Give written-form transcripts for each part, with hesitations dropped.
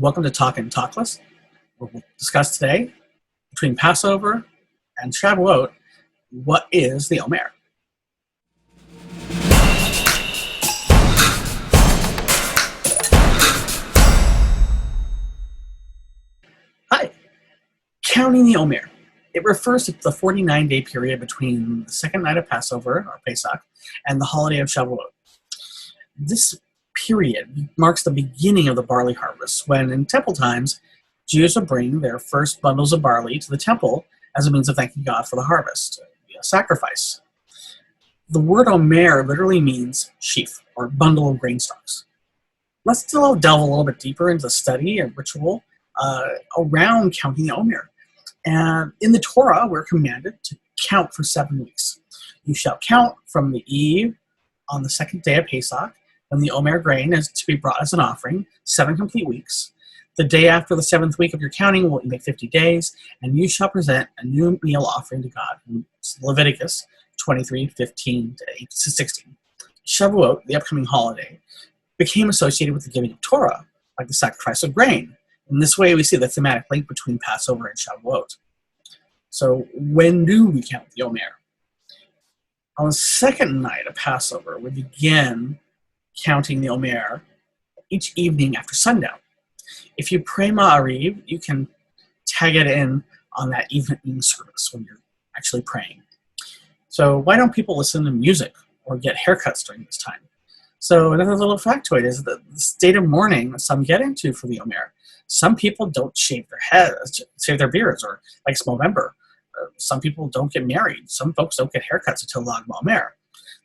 Welcome to Talkin and Takhlis. We'll discuss today, between Passover and Shavuot, what is the omer? Hi. Counting the omer. It refers to the 49-day period between the second night of Passover, or Pesach, and the holiday of Shavuot. This period marks the beginning of the barley harvest, when in temple times, Jews would bring their first bundles of barley to the temple as a means of thanking God for the harvest, a sacrifice. The word omer literally means sheaf, or bundle of grain stalks. Let's delve a little bit deeper into the study and ritual around counting the omer. And in the Torah, we're commanded to count for 7 weeks. You shall count from the eve on the second day of Pesach, when the omer grain is to be brought as an offering, 7 complete weeks. The day after the 7th week of your counting will make 50 days, and you shall present a new meal offering to God. Leviticus 23:15 to 16. Shavuot, the upcoming holiday, became associated with the giving of Torah, like the sacrifice of grain. In this way, we see the thematic link between Passover and Shavuot. So when do we count the omer? On the second night of Passover, we begin counting the omer each evening after sundown. If you pray Ma'ariv, you can tag it in on that evening service when you're actually praying. So why don't people listen to music or get haircuts during this time? So another little factoid is the state of mourning that some get into for the omer. Some people don't shave their heads, shave their beards, or like Movember. Some people don't get married. Some folks don't get haircuts until Lag Omer.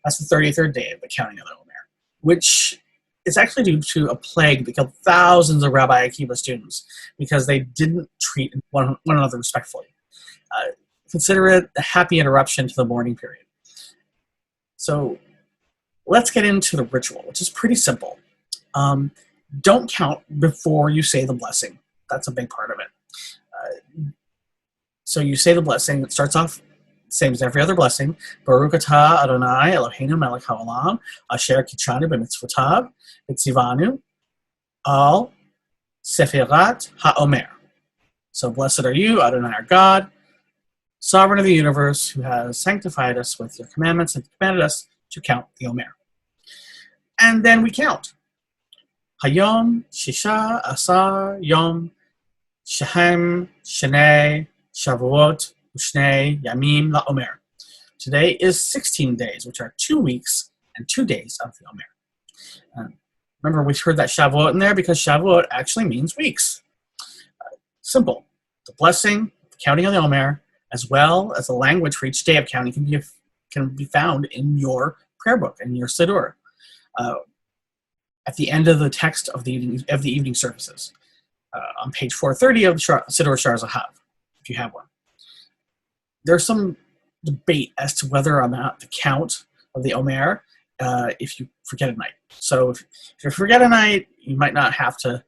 That's the 33rd day of the counting of the omer, which is actually due to a plague that killed thousands of Rabbi Akiva students because they didn't treat one another respectfully. Consider it a happy interruption to the mourning period. So let's get into the ritual, which is pretty simple. Don't count before you say the blessing. That's a big part of it. So you say the blessing. It starts off same as every other blessing. Baruch atah Adonai Eloheinu melech haolam asher kitshanu b'mitzvotav v'tzivanu al sefirat haomer. So blessed are you, Adonai our God, sovereign of the universe, who has sanctified us with your commandments and commanded us to count the omer. And then we count. Hayom shisha asar yom shahem shnei Shavuot Ushnei Yamim La Omer. Today is 16 days, which are 2 weeks and 2 days of the omer. Remember, we heard that Shavuot in there because Shavuot actually means weeks. Simple. The blessing, the counting of the omer, as well as the language for each day of counting can be found in your prayer book, in your siddur, at the end of the text of the evening services, on page 430 of the Siddur Shar Zahav, if you have one. There's some debate as to whether or not the count of the omer if you forget a night. So if you forget a night, you might not have to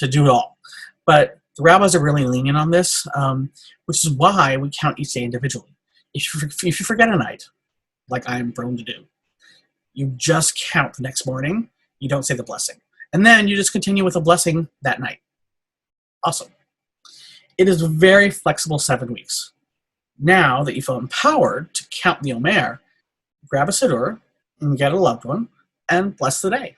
do it all. But the rabbis are really lenient on this, which is why we count each day individually. If you forget a night, like I'm prone to do, you just count the next morning. You don't say the blessing. And then you just continue with the blessing that night. Awesome. It is a very flexible 7 weeks. Now that you feel empowered to count the omer, grab a siddur and get a loved one and bless the day.